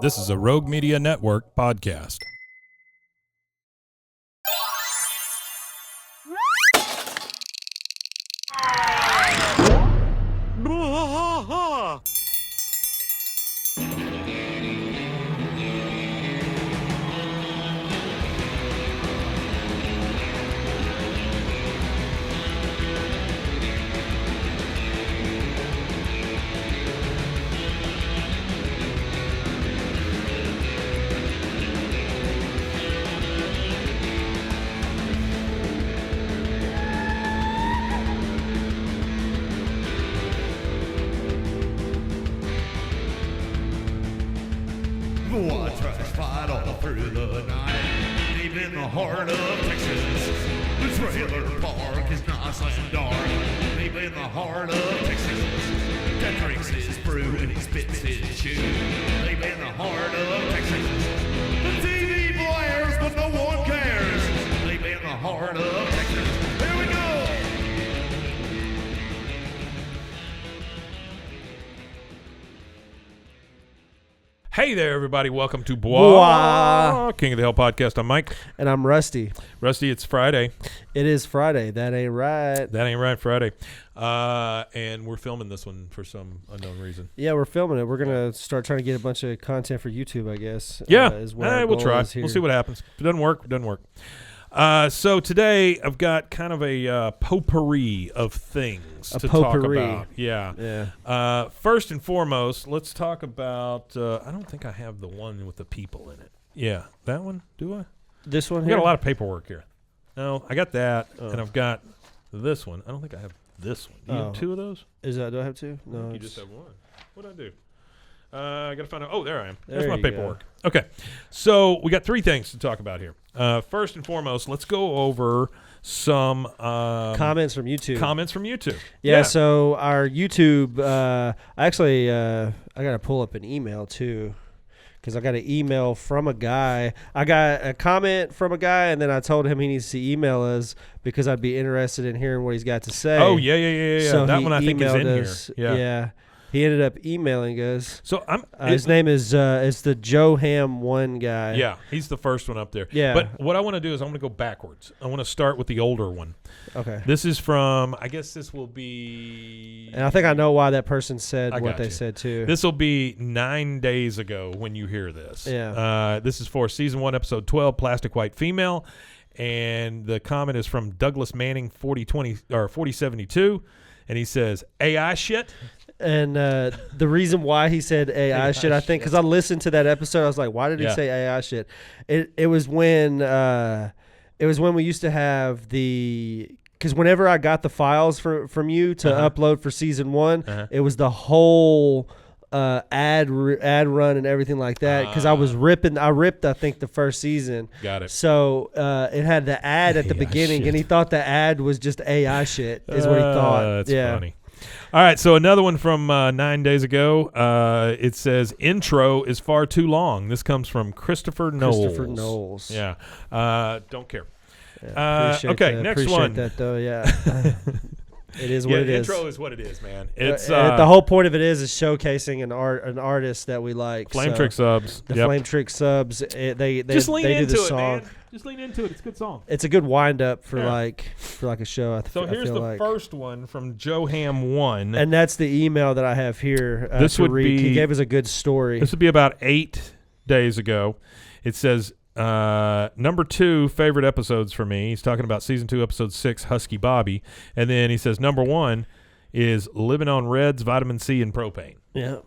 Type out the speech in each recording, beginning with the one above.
This is a Rogue Media Network podcast. Watch us fight all through the night, deep in the heart of Texas. The trailer park is nice and dark, deep in the heart of Texas. That drinks his brew and he spits his chew, deep in the heart of Texas. The TV blares, but no one cares, deep in the heart of Texas. Here we go! Hey there, everybody. Welcome to Bois, King of the Hill podcast. I'm Mike. And I'm Rusty. Rusty, it's Friday. It is Friday. That ain't right. That ain't right, Friday. And we're filming this one for some unknown reason. Yeah, we're filming it. We're going to start trying to get a bunch of content for YouTube, I guess. Yeah, is what our we'll goal try. is here. We'll see what happens. If it doesn't work, it doesn't work. So today I've got kind of a potpourri of things to talk about. Yeah. First and foremost, let's talk about. I don't think I have the one with the people in it. Yeah, that one. Do I? This one I've here? got a lot of paperwork here. No, I got that, and I've got this one. I don't think I have this one. Do you have two of those? Do I have two? No. You just have one. What'd I do? I got to find out. Oh, there I am. There There's my you paperwork. Okay. So we got three things to talk about here. First and foremost, let's go over some Comments from YouTube. Comments from YouTube. Yeah, so our YouTube, I got to pull up an email too, because I got an email from a guy. I got a comment from a guy, and then I told him he needs to email us because I'd be interested in hearing what he's got to say. Oh, yeah. So that he one I think is in emailed us. here. Yeah. He ended up emailing us. So His name is it's the Joe Ham 1 guy. Yeah, he's the first one up there. Yeah. But what I want to do is I'm going to go backwards. I want to start with the older one. Okay. This is from, I guess this will be... And I think I know why that person said I what got they you. said too. This will be 9 days ago when you hear this. Yeah. This is for season 1, episode 12, Plastic White Female. And the comment is from Douglas Manning 4072. And he says, AI shit. And the reason why he said AI shit, I think, because I listened to that episode, I was like, why did he say AI shit? It was when we used to have because whenever I got the files from you to upload for season 1, it was the whole ad run and everything like that, because I ripped I think the first season. Got it. So it had the ad at the beginning, shit. and he thought the ad was just AI shit is what he thought. That's funny. All right, so another one from 9 days ago. It says, intro is far too long. This comes from Christopher Knowles. Yeah. Don't care. Okay, next one. Appreciate that, though, yeah. It is what it is. Intro is what it is, man. It's the whole point of it is showcasing an artist that we like. Flame Trick subs. The Flame Trick subs. They just lean do into the it, song. man. Just lean into it. It's a good song. It's a good wind up for like a show. So here's the first one from Joe Ham 1, and that's the email that I have here. This would be. He gave us a good story. This would be about 8 days ago. It says. Number 2 favorite episodes for me. He's talking about season 2, episode 6, Husky Bobby, and then he says number 1 is Living on Reds, Vitamin C, and Propane. Yeah,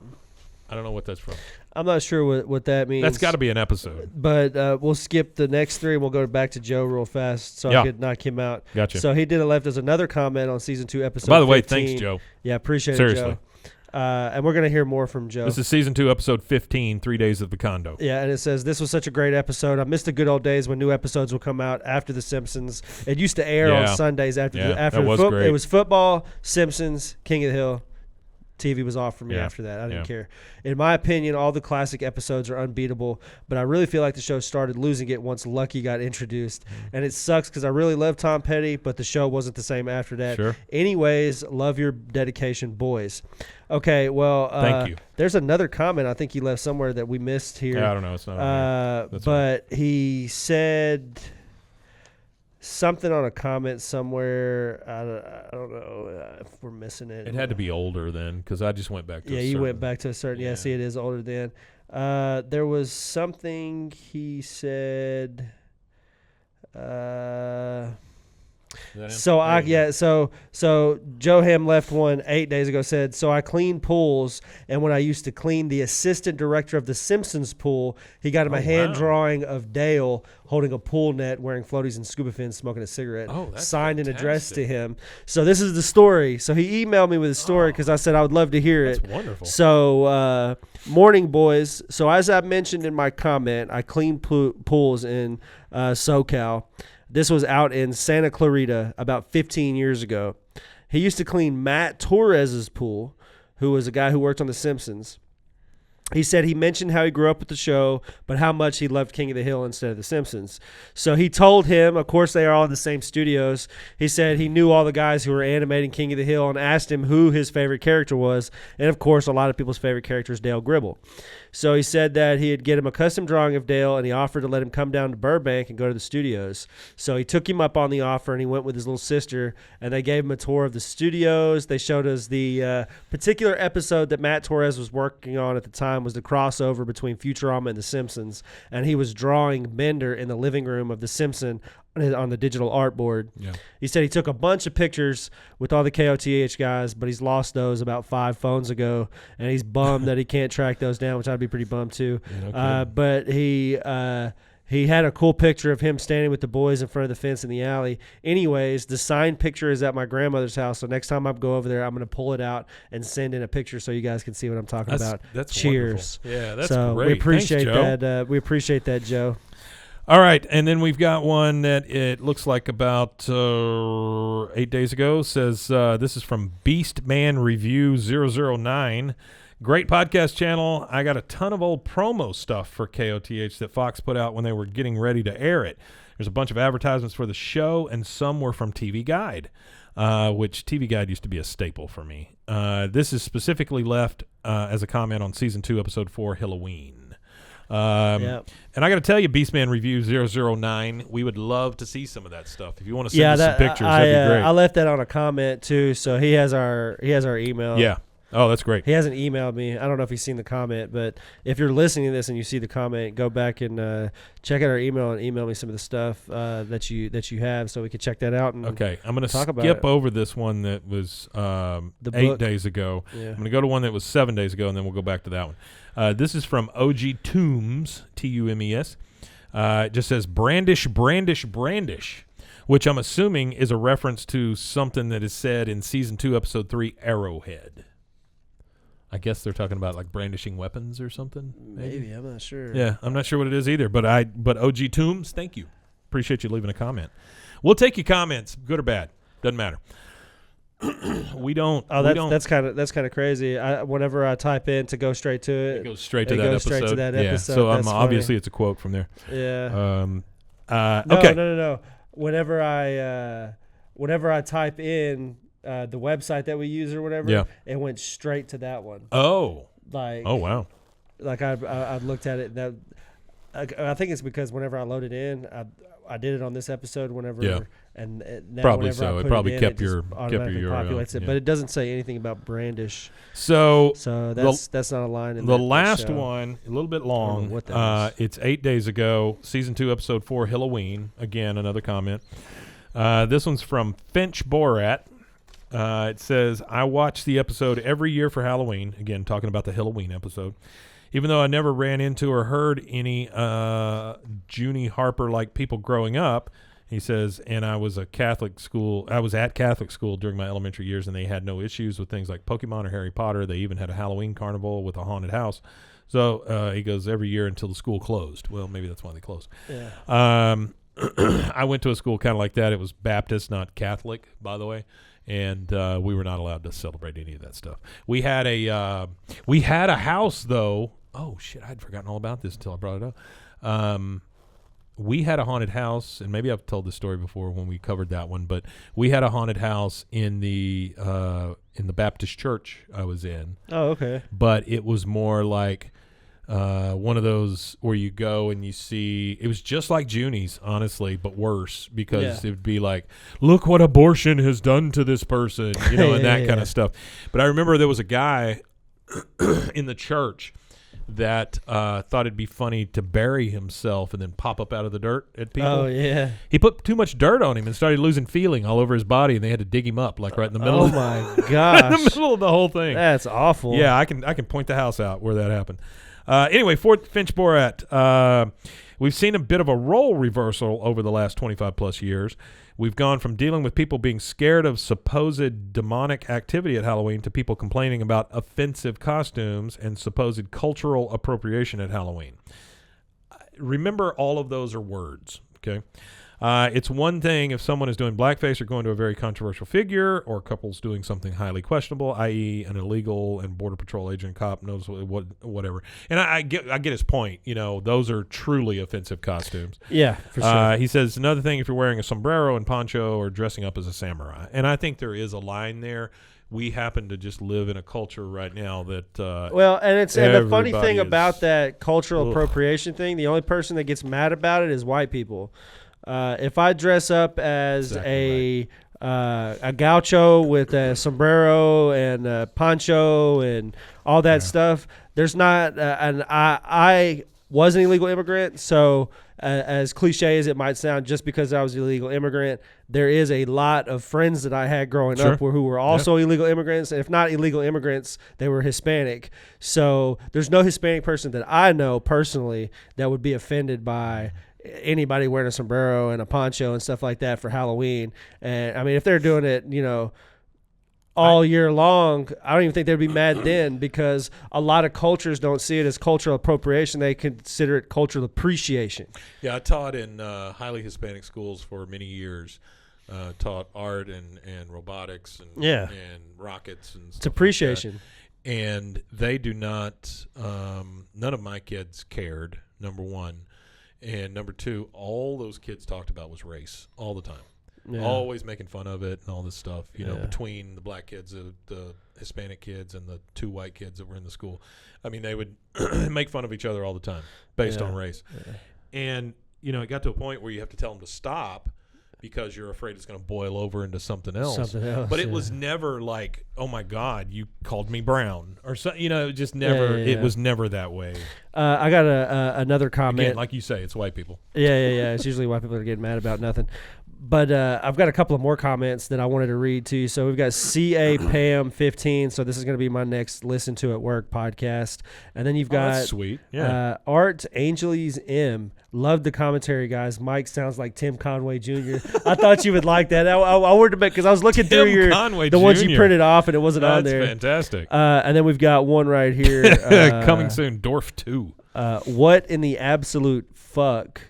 I don't know what that's from. I'm not sure what that means. That's got to be an episode. But we'll skip the next 3 and we'll go back to Joe real fast so I could knock him out. Gotcha. So he left us another comment on season 2, episode 15. By the way, thanks, Joe. Yeah, appreciate Seriously. it, Joe. And we're going to hear more from Joe. This is season 2, episode 15, 3 Days of the Condo. Yeah, and it says, this was such a great episode. I missed the good old days when new episodes would come out after The Simpsons. It used to air on Sundays after that was great. It was football, Simpsons, King of the Hill. TV was off for me after that. I didn't care. In my opinion, all the classic episodes are unbeatable, but I really feel like the show started losing it once Lucky got introduced. And it sucks because I really love Tom Petty, but the show wasn't the same after that. Sure. Anyways, love your dedication, boys. Okay, well, thank you. There's another comment I think he left somewhere that we missed here. Yeah, I don't know. It's not on here. But he said something on a comment somewhere. I don't know if we're missing it. It had to be older then, because I just went back to you went back to a certain. Yeah, see, it is older then. There was something he said. So Joe Ham left one 8 days ago, said, so I clean pools, and when I used to clean the assistant director of the Simpsons pool, he got him a hand drawing of Dale holding a pool net, wearing floaties and scuba fins, smoking a cigarette, signed and addressed to him. So this is the story. So he emailed me with a story because I said I would love to hear it. That's wonderful. So morning, boys. So as I mentioned in my comment, I clean pools in SoCal. This was out in Santa Clarita about 15 years ago. He used to clean Matt Torres's pool, who was a guy who worked on The Simpsons. He said he mentioned how he grew up with the show, but how much he loved King of the Hill instead of The Simpsons. So he told him, of course they are all in the same studios, he said he knew all the guys who were animating King of the Hill and asked him who his favorite character was. And of course, a lot of people's favorite character is Dale Gribble. So he said that he'd get him a custom drawing of Dale, and he offered to let him come down to Burbank and go to the studios. So he took him up on the offer, and he went with his little sister, and they gave him a tour of the studios. They showed us the particular episode that Matt Torres was working on at the time was the crossover between Futurama and The Simpsons, and he was drawing Bender in the living room of The Simpsons on the digital artboard. Yeah. He said he took a bunch of pictures with all the KOTH guys, but he's lost those about 5 phones ago, and he's bummed that he can't track those down, which I'd be pretty bummed too. Yeah, but he had a cool picture of him standing with the boys in front of the fence in the alley. Anyways, the signed picture is at my grandmother's house, so next time I go over there, I'm going to pull it out and send in a picture so you guys can see what I'm talking about. That's Cheers. Wonderful. Yeah, that's so great. We appreciate Thanks, that. We appreciate that, Joe. All right, and then we've got one that it looks like about 8 days ago. Says this is from Beastman Review 009. Great podcast channel. I got a ton of old promo stuff for KOTH that Fox put out when they were getting ready to air it. There's a bunch of advertisements for the show, and some were from TV Guide, which TV Guide used to be a staple for me. This is specifically left as a comment on Season 2, Episode 4, Halloween. And I got to tell you, Beastman Review 009, we would love to see some of that stuff. If you want to send us some pictures, that'd be great. I left that on a comment too, so he has our email. Yeah. Oh, that's great. He hasn't emailed me. I don't know if he's seen the comment, but if you're listening to this and you see the comment, go back and check out our email and email me some of the stuff that you have, so we can check that out. And okay, I'm going to skip over this one that was 8 days ago. Yeah. I'm going to go to one that was 7 days ago, and then we'll go back to that one. This is from OG Toombs, Tumes. It just says brandish, brandish, brandish, which I'm assuming is a reference to something that is said in Season 2, Episode 3, Arrowhead. I guess they're talking about like brandishing weapons or something. Maybe I'm not sure. Yeah, I'm not sure what it is either. But OG Toombs, thank you. Appreciate you leaving a comment. We'll take your comments, good or bad, doesn't matter. We don't. That's kind of crazy. Whenever I type in to go straight to it, it goes straight to that episode. Yeah. So obviously it's a quote from there. Yeah. Okay. No. Whenever I type in the website that we use or whatever, it went straight to that one. Oh. Like. Oh wow. Like I looked at it. That I think it's because whenever I loaded in, I did it on this episode whenever. Yeah. And now probably so. I put it probably kept your URL. It, but it doesn't say anything about brandish. So that's not a line in the last one, a little bit long. What that it's 8 days ago, Season 2, Episode 4, Halloween. Again, another comment. This one's from Finch Borat. It says, I watch the episode every year for Halloween. Again, talking about the Halloween episode. Even though I never ran into or heard any Junie Harper-like people growing up, he says, and I was at Catholic school during my elementary years, and they had no issues with things like Pokemon or Harry Potter. They even had a Halloween carnival with a haunted house. So he goes every year until the school closed. Well, maybe that's why they closed. Yeah. I went to a school kind of like that. It was Baptist, not Catholic, by the way. And we were not allowed to celebrate any of that stuff. We had a house, though. Oh, shit, I'd forgotten all about this until I brought it up. We had a haunted house, and maybe I've told this story before when we covered that one, but we had a haunted house in the Baptist church I was in. Oh, okay. But it was more like one of those where you go and you see, it was just like Junie's, honestly, but worse, because it would be like, look what abortion has done to this person, and that kind of stuff. But I remember there was a guy in the church that thought it'd be funny to bury himself and then pop up out of the dirt at people. Oh, yeah. He put too much dirt on him and started losing feeling all over his body, and they had to dig him up right in the middle. Oh, my gosh. In the middle of the whole thing. That's awful. Yeah, I can point the house out where that happened. Anyway, Fort Finch Borat. We've seen a bit of a role reversal over the last 25-plus years. We've gone from dealing with people being scared of supposed demonic activity at Halloween to people complaining about offensive costumes and supposed cultural appropriation at Halloween. Remember, all of those are words, okay? It's one thing if someone is doing blackface or going to a very controversial figure, or couples doing something highly questionable, i.e. an illegal and Border Patrol agent cop knows whatever. And I get his point. Those are truly offensive costumes. Yeah, for sure. He says, another thing if you're wearing a sombrero and poncho or dressing up as a samurai. And I think there is a line there. We happen to just live in a culture right now that and the funny thing about that cultural appropriation thing, the only person that gets mad about it is white people. If I dress up as a gaucho with a sombrero and a poncho and all that stuff, there's not and I was an illegal immigrant, so as cliche as it might sound, just because I was an illegal immigrant, there is a lot of friends that I had growing up who were also illegal immigrants. And if not illegal immigrants, they were Hispanic. So there's no Hispanic person that I know personally that would be offended by anybody wearing a sombrero and a poncho and stuff like that for Halloween. And I mean, if they're doing it, all year long, I don't even think they'd be mad then, because a lot of cultures don't see it as cultural appropriation. They consider it cultural appreciation. Yeah, I taught in highly Hispanic schools for many years. Taught art and robotics and rockets and stuff. It's appreciation. Like that. And they do not, none of my kids cared, number one. And number two, all those kids talked about was race all the time. Yeah. Always making fun of it and all this stuff, between the black kids, the Hispanic kids, and the two white kids that were in the school. I mean, they would make fun of each other all the time based on race. Yeah. And, it got to a point where you have to tell them to stop because you're afraid it's going to boil over into something else. But it was never like, oh, my God, you called me brown. Or, just never, it was never that way. I got another comment. Again, like you say, it's white people. Yeah. It's usually white people that are getting mad about nothing. But I've got a couple of more comments that I wanted to read to you. So we've got CA Pam 15. So this is going to be my next Listen to at Work podcast. And then you've got that's sweet. Yeah. Art Angeles M. Loved the commentary, guys. Mike sounds like Tim Conway Jr. I thought you would like that. I wanted to, because I was looking through the ones you printed off and it wasn't on there. That's fantastic. And then we've got one right here. Coming soon, Dorf 2. What in the absolute fuck?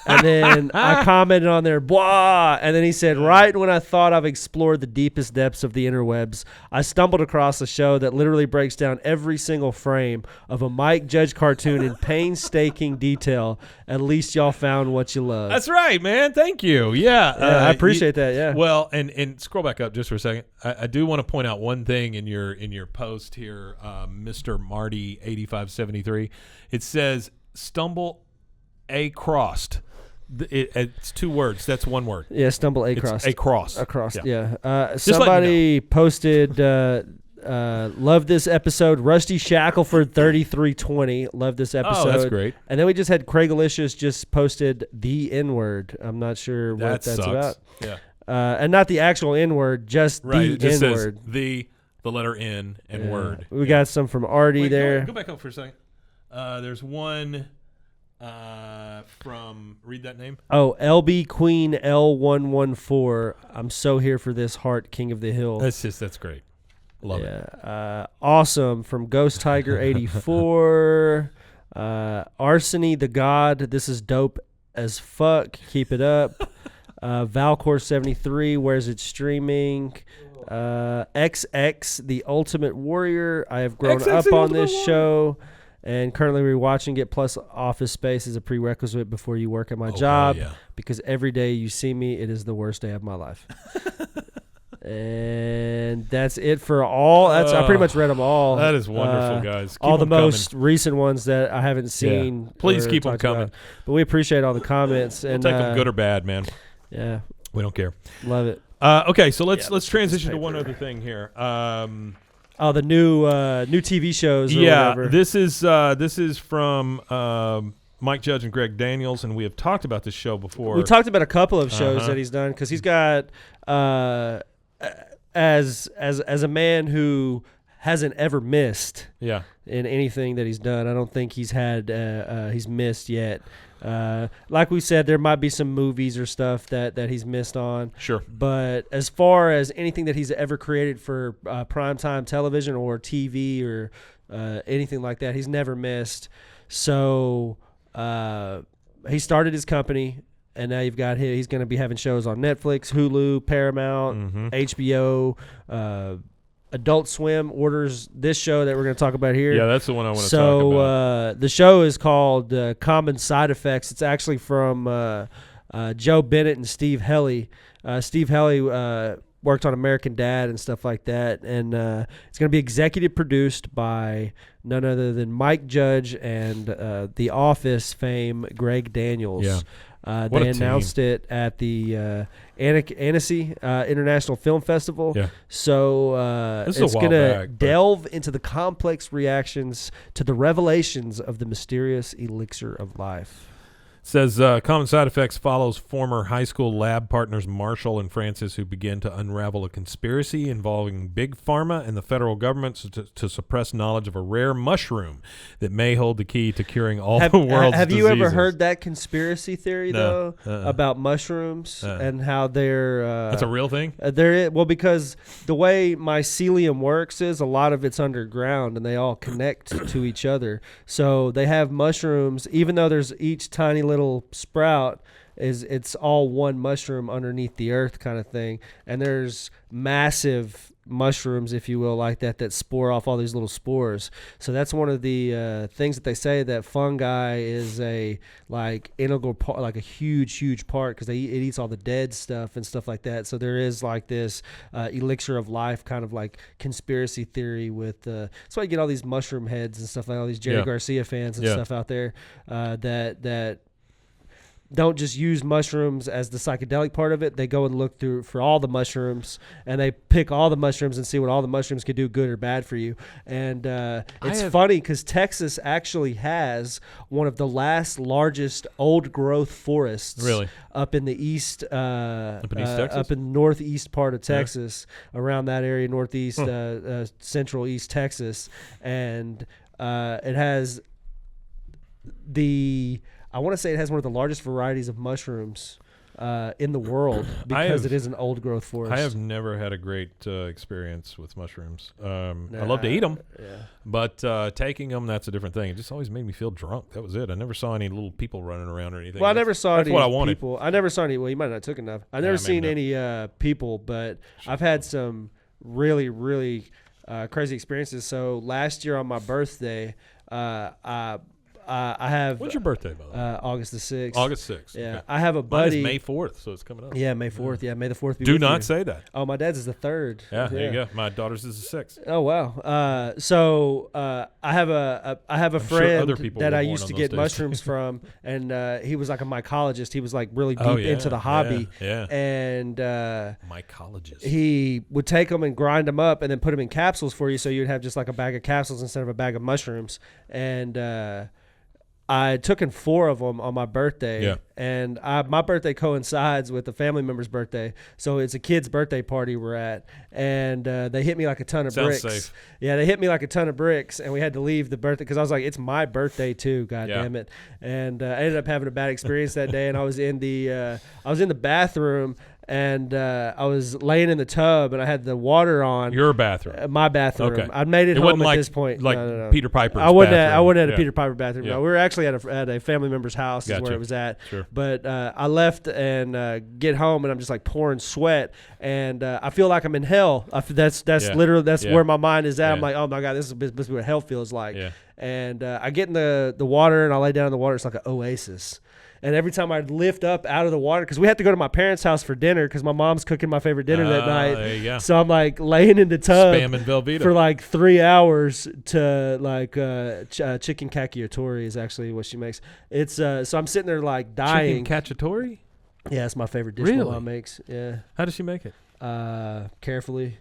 And then I commented on there, blah, and then he said, right when I thought I've explored the deepest depths of the interwebs, I stumbled across a show that literally breaks down every single frame of a Mike Judge cartoon in painstaking detail. At least y'all found what you love. That's right, man. Thank you. Yeah. I appreciate that, yeah. Well, and scroll back up just for a second. I do want to point out one thing in your post here, Mr. Marty 8573. It says, stumble across. It's two words. That's one word. Yeah, stumble across. Across. Yeah. Somebody posted, love this episode. Rusty Shackelford 3320. Love this episode. Oh, that's great. And then we just had Craig Alicious just posted the N-word. I'm not sure what that's sucks. about. Yeah. And not the actual N-word, just the it just N-word. Says the letter N and word. We got some from Artie there. Go back up for a second. There's one... read that name. Oh, LB Queen L114. I'm so here for this heart, King of the Hill. That's great. Love it. Awesome from Ghost Tiger 84. Arsony the God. This is dope as fuck. Keep it up. Valcor 73, where's it streaming? XX, The Ultimate Warrior. I have grown up on this show and currently rewatching it. Plus, Office Space is a prerequisite before you work at my job because every day you see me, it is the worst day of my life. And that's it for all. I pretty much read them all. That is wonderful, guys. Keep all the coming. most recent ones that I haven't seen. Yeah. Please keep them coming. About. But we appreciate all the comments. We'll and take them good or bad, man. Yeah. We don't care. Love it. Okay, so let's transition to one other thing here. The new TV shows. Or whatever. This is from Mike Judge and Greg Daniels, and we have talked about this show before. We talked about a couple of shows that he's done because he's got as a man who hasn't ever missed in anything that he's done. I don't think he's missed yet. Like we said, there might be some movies or stuff that he's missed on. Sure. But as far as anything that he's ever created for primetime television or TV or anything like that, he's never missed. So he started his company, and now he's going to be having shows on Netflix, Hulu, Paramount, HBO, Adult Swim orders this show that we're going to talk about here. Yeah, that's the one I want to talk about. So the show is called Common Side Effects. It's actually from Joe Bennett and Steve Helly. Steve Helly worked on American Dad and stuff like that. And it's going to be executive produced by none other than Mike Judge and The Office fame Greg Daniels. Yeah. They announced it at the Annecy International Film Festival. Yeah. So it's going to delve into the complex reactions to the revelations of the mysterious elixir of life. Says Common Side Effects follows former high school lab partners Marshall and Francis, who begin to unravel a conspiracy involving Big Pharma and the federal government to suppress knowledge of a rare mushroom that may hold the key to curing all the world's Have diseases. you ever heard that conspiracy theory, though, about mushrooms and how they're... That's a real thing? Because the way mycelium works is a lot of it's underground, and they all connect to each other. So they have mushrooms, even though there's each tiny little sprout, it's all one mushroom underneath the earth kind of thing, and there's massive mushrooms, if you will, like that spore off all these little spores. So that's one of the things that they say, that fungi is a integral part, like a huge part, because it eats all the dead stuff and stuff like that. So there is like this elixir of life kind of like conspiracy theory with that's why you get all these mushroom heads and stuff, like all these Jerry Garcia fans and stuff out there that don't just use mushrooms as the psychedelic part of it. They go and look through for all the mushrooms, and they pick all the mushrooms and see what all the mushrooms could do good or bad for you. And it's funny because Texas actually has one of the largest old growth forests up in the east, up in the northeast part of Texas, around that area, northeast, central east Texas. And it has I want to say it has one of the largest varieties of mushrooms in the world because it is an old growth forest. I have never had a great experience with mushrooms. I love to eat them, but taking them, that's a different thing. It just always made me feel drunk. That was it. I never saw any little people running around or anything. Well, I never saw any what I wanted. people. I never saw any. Well, you might not have took enough. I've never seen any people, but I've had some really, really crazy experiences. So last year on my birthday, I have... When's your birthday, by the way? August the 6th. August 6th. Yeah. Okay. I have a buddy... Mine is May 4th, so it's coming up. Yeah, May 4th. Yeah, May the 4th be Do with not you. say that. Oh, my dad's is the 3rd. Yeah, there you go. My daughter's is the 6th. Oh, wow. So I have a friend that I used to get mushrooms from, and he was like a mycologist. He was like really deep into the hobby. Yeah. And... mycologist. He would take them and grind them up and then put them in capsules for you, so you'd have just like a bag of capsules instead of a bag of mushrooms. And... I took in 4 of them on my birthday, and my birthday coincides with a family member's birthday, so it's a kid's birthday party we're at, and they hit me like a ton of bricks. Safe. Yeah, they hit me like a ton of bricks, and we had to leave the birthday because I was like, it's my birthday too, God damn it. And I ended up having a bad experience that day, and I was in the bathroom, and I was laying in the tub, and I had the water on. Your bathroom. My bathroom. Okay. I made it home at this point. Like no. Peter Piper's I wasn't bathroom. at a Peter Piper bathroom. Yeah. No, we were actually at a family member's house. Is where it was at. Sure. But I left and get home, and I'm just like pouring sweat, and I feel like I'm in hell. That's literally where my mind is at. I'm like, oh my God, this is what hell feels like. Yeah. And I get in the water, and I lay down in the water. It's like an oasis. And every time I'd lift up out of the water, because we had to go to my parents' house for dinner because my mom's cooking my favorite dinner that night. There you go. So I'm like laying in the tub Spamming Velveeta for like 3 hours to like chicken cacciatore is actually what she makes. It's so I'm sitting there like dying. Chicken cacciatore? Yeah, it's my favorite dish my mom makes. Yeah. How does she make it? Carefully.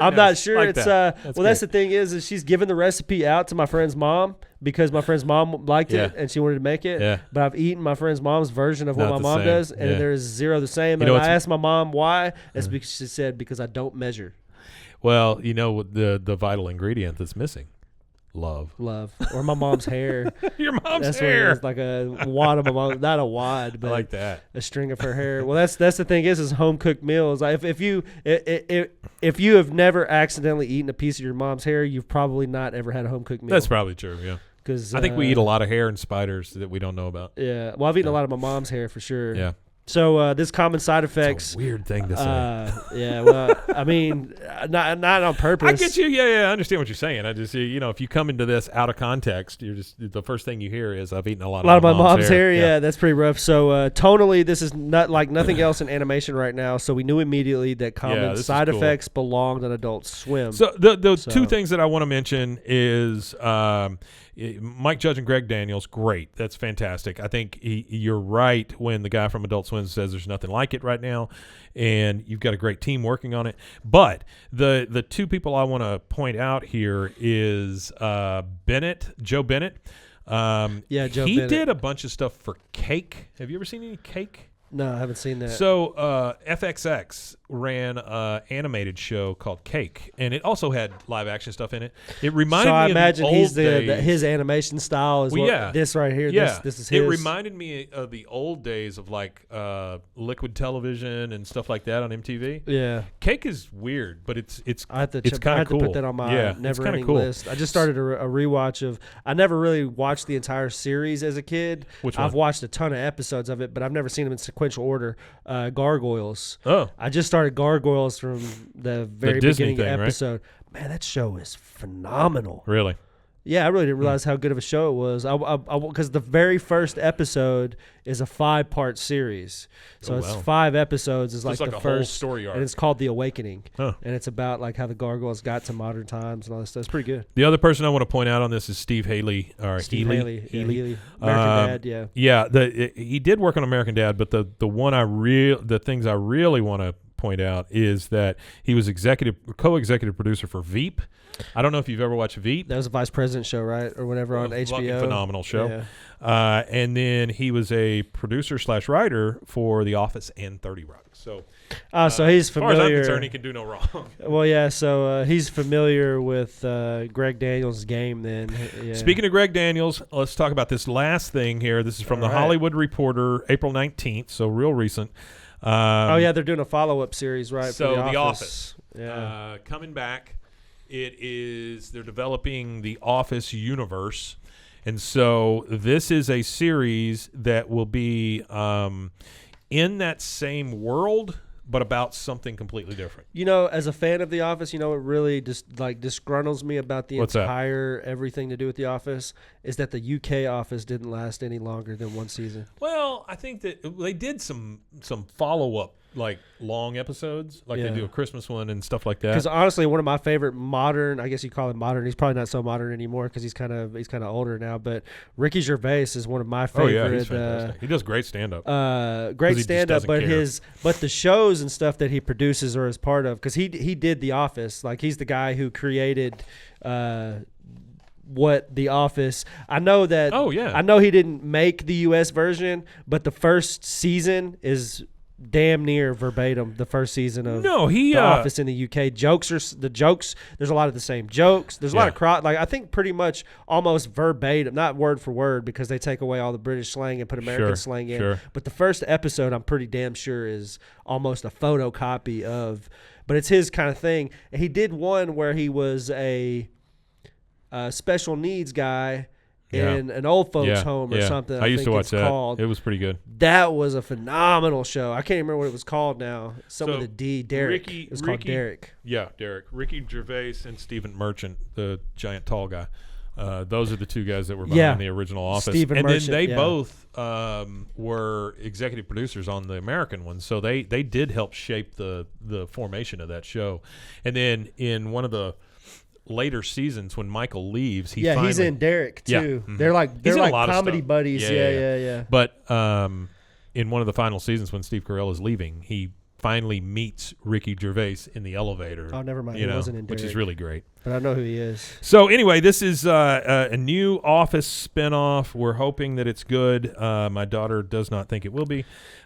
I'm not sure. Like it's that's the thing is she's given the recipe out to my friend's mom because my friend's mom liked it and she wanted to make it. Yeah. But I've eaten my friend's mom's version of what Not my the mom same. does, and Yeah. there's zero the same. You And know I asked my mom why. It's because she said because I don't measure. Well, you know the vital ingredient that's missing. Love. Or my mom's hair. Your mom's That's hair. what it is, like a wad of my mom, not a wad, but I like that. a string of her hair. Well, that's the thing is home cooked meals. Like if you have never accidentally eaten a piece of your mom's hair, you've probably not ever had a home cooked meal. That's probably true. Yeah. Because I think we eat a lot of hair and spiders that we don't know about. Yeah. Well, I've eaten a lot of my mom's hair for sure. Yeah. So this common side effects. It's a weird thing to say. Yeah. Well, I mean, not on purpose. I get you. Yeah. I understand what you're saying. I just, if you come into this out of context, you're just the first thing you hear is I've eaten a lot of my mom's hair. Yeah, that's pretty rough. So tonally, this is not like nothing else in animation right now. So we knew immediately that common side effects belonged on Adult Swim. So the two things that I want to mention is Mike Judge and Greg Daniels. Great, that's fantastic. I think you're right when the guy from Adult Swim says there's nothing like it right now, and you've got a great team working on it. But the two people I want to point out here is Joe Bennett. Joe He Bennett. did a bunch of stuff for Cake. Have you ever seen any Cake? No, I haven't seen that. So FXX ran an animated show called Cake, and it also had live action stuff in it. It reminded me I of imagine the old days. his animation style is this right here. Yeah, this is his. It reminded me of the old days of like Liquid Television and stuff like that on MTV. Yeah, Cake is weird, but it's I have to kind of cool. to put that on my never-ending list. I just started a rewatch of. I never really watched the entire series as a kid. Which one? I've watched a ton of episodes of it, but I've never seen them in sequential order. Gargoyles. Oh, I just started Gargoyles from the very Disney beginning thing, episode. Right? Man, that show is phenomenal. really? Yeah, I really didn't realize how good of a show it was. Because the very first episode is a 5-part series, so it's 5 episodes. Is like the first whole story arc, and it's called The Awakening, and it's about like how the gargoyles got to modern times and all this stuff. It's pretty good. The other person I want to point out on this is Steve Haley. Steve Haley. American Dad. Yeah, he did work on American Dad, but the things I really want to point out is that he was co-executive producer for Veep. I don't know if you've ever watched Veep. That was a Vice President show, right, or whatever on HBO. Phenomenal show. Yeah. And then he was a producer/writer for The Office and 30 Rock. So, so he's familiar. As far as I'm concerned, he can do no wrong. Well, yeah. So he's familiar with Greg Daniels' game. Then, yeah. Speaking of Greg Daniels, let's talk about this last thing here. This is from the Hollywood Reporter, April 19th, so real recent. They're doing a follow-up series, right? So for The Office. Yeah. Coming back. They're developing the Office universe. And so this is a series that will be in that same world, but about something completely different. As a fan of The Office, it really just disgruntles me about the entire everything to do with The Office is that the UK Office didn't last any longer than one season. Well, I think that they did some follow-up, like long episodes, like they do a Christmas one and stuff like that. Because honestly, one of my favorite modern, I guess you call it modern. He's probably not so modern anymore because he's kind of older now. But Ricky Gervais is one of my favorite. Oh yeah, he's fantastic. He does great stand-up. Great stand-up, but the shows and stuff that he produces or is part of, because he did The Office. Like he's the guy who created. What The Office. I know that. Oh yeah. I know he didn't make the U.S. version, but the first season is damn near verbatim the first season of The Office in the UK. The jokes. There's a lot of the same jokes. There's a lot of I think pretty much almost verbatim, not word for word, because they take away all the British slang and put American slang in. Sure. But the first episode, I'm pretty damn sure, is almost a photocopy of. But it's his kind of thing. He did one where he was a special needs guy in an old folks home or something. I used to watch that. It was pretty good. That was a phenomenal show. I can't remember what it was called now. With a D. Derek. It was called Derek. Yeah, Derek. Ricky Gervais and Stephen Merchant, the giant tall guy. Those are the two guys that were behind the original Office. Stephen Merchant, then they both were executive producers on the American one, so they did help shape the formation of that show. And then in one of the later seasons when Michael leaves, he's in Derek too. Yeah, mm-hmm. They're like comedy buddies. Yeah. But in one of the final seasons when Steve Carell is leaving, he finally meets Ricky Gervais in the elevator. Oh, never mind. He wasn't in Derek, which is really great. But I know who he is. So anyway, this is a new Office spinoff. We're hoping that it's good. My daughter does not think it will be.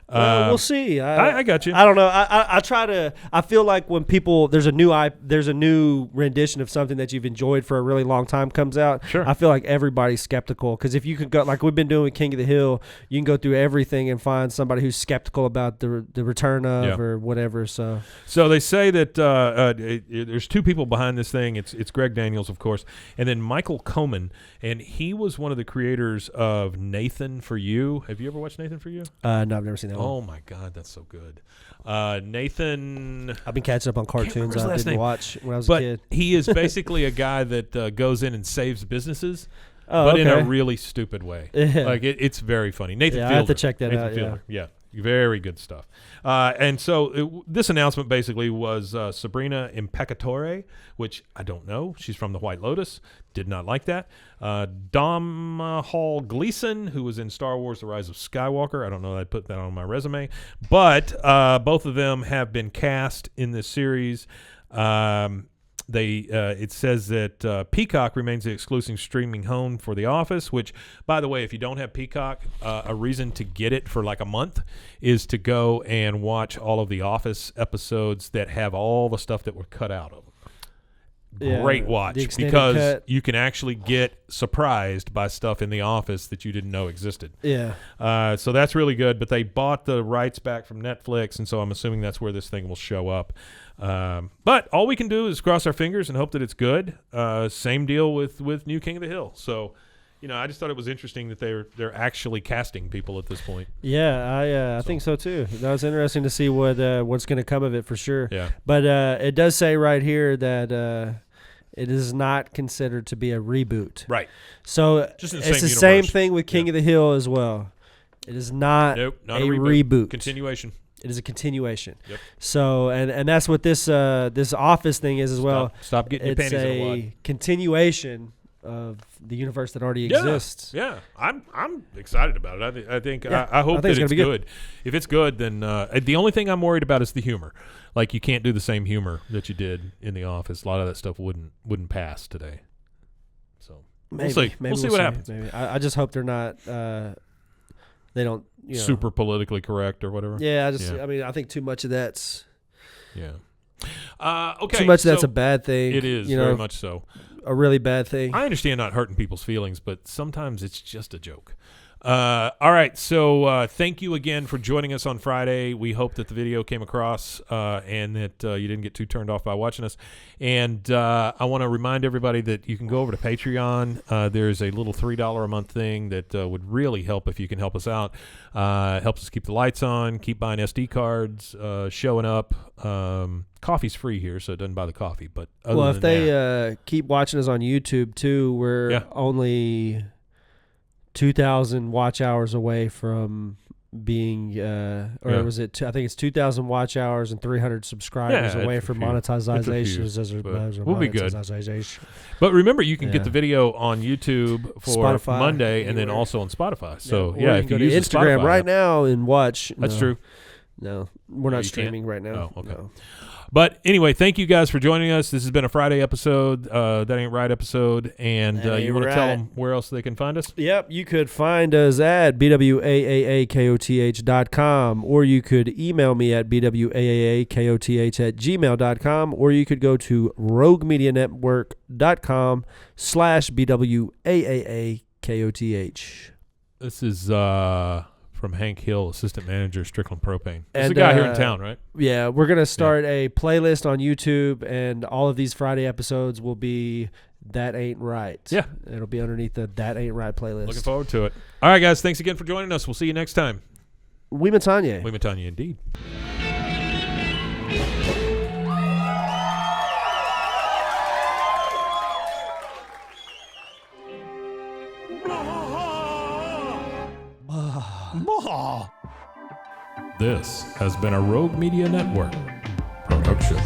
Well, we'll see. I got you. I don't know. I try to. I feel like when people there's a new rendition of something that you've enjoyed for a really long time comes out. Sure. I feel like everybody's skeptical, because if you could go like we've been doing with King of the Hill, you can go through everything and find somebody who's skeptical about the return of or whatever. So they say that there's two people behind this thing. It's Greg Daniels, of course, and then Michael Coman, and he was one of the creators of Nathan For You. Have you ever watched Nathan For You? No, I've never seen that one. Oh my God, that's so good. Nathan. I've been catching up on cartoons I didn't watch when I was a kid. He is basically a guy that goes in and saves businesses, but in a really stupid way. Yeah. Like it's very funny. Nathan Fielder. I have to check that Nathan out. Fielder. Yeah. Very good stuff. And so this announcement basically was Sabrina Impecatore, which I don't know. She's from The White Lotus. Did not like that. Domhnall Gleeson, who was in Star Wars The Rise of Skywalker. I don't know that I'd put that on my resume. But both of them have been cast in this series. It says that Peacock remains the exclusive streaming home for The Office, which, by the way, if you don't have Peacock, a reason to get it for like a month is to go and watch all of The Office episodes that have all the stuff that were cut out of them. Great watch, because cut. You can actually get surprised by stuff in The Office that you didn't know existed. Yeah. So that's really good, but they bought the rights back from Netflix, and so I'm assuming that's where this thing will show up. But all we can do is cross our fingers and hope that it's good. Same deal with New King of the Hill. So, I just thought it was interesting that they're actually casting people at this point. Yeah, I think so too. That was interesting to see what's going to come of it for sure. Yeah. But it does say right here that it is not considered to be a reboot. Right. So just it's the same thing with King of the Hill as well. It is not a reboot. Continuation. It is a continuation. Yep. So and that's what this Office thing is as well. Stop getting your panties in a wad. It's a continuation of the universe that already exists. Yeah, I'm excited about it. I think I hope that it's good. If it's good, then the only thing I'm worried about is the humor. Like, you can't do the same humor that you did in The Office. A lot of that stuff wouldn't pass today. So we'll see. We'll see what happens. Maybe. I just hope they're not. They don't. Super politically correct or whatever. Yeah, I mean, I think too much of that's. Yeah. Okay. Too much of that's a bad thing. It is very much so. A really bad thing. I understand not hurting people's feelings, but sometimes it's just a joke. All right, so thank you again for joining us on Friday. We hope that the video came across and that you didn't get too turned off by watching us. And I want to remind everybody that you can go over to Patreon. There's a little $3 a month thing that would really help if you can help us out. Helps us keep the lights on, keep buying SD cards, showing up. Coffee's free here, so it doesn't buy the coffee. But if they keep watching us on YouTube too, we're only 2,000 watch hours away from being, was it? I think it's 2,000 watch hours and 300 subscribers away from monetization. We'll be good. But remember, you can get the video on YouTube for Spotify, Monday, and then also on Spotify. So if you use Instagram right now and watch. That's true. No, we're not streaming right now. Oh, okay. No. But anyway, thank you guys for joining us. This has been a Friday episode, That Ain't Right episode. And you want to tell them where else they can find us? Yep, you could find us at bwaaakoth.com, or you could email me at bwaaakoth@gmail.com, or you could go to roguemedianetwork.com/bwaaakoth. This is from Hank Hill, Assistant Manager, Strickland Propane. This is a And, guy here in town, right? Yeah, we're going to start a playlist on YouTube, and all of these Friday episodes will be That Ain't Right. Yeah. It'll be underneath the That Ain't Right playlist. Looking forward to it. All right, guys. Thanks again for joining us. We'll see you next time. We Matanye. We Matanye, indeed. This has been a Rogue Media Network production.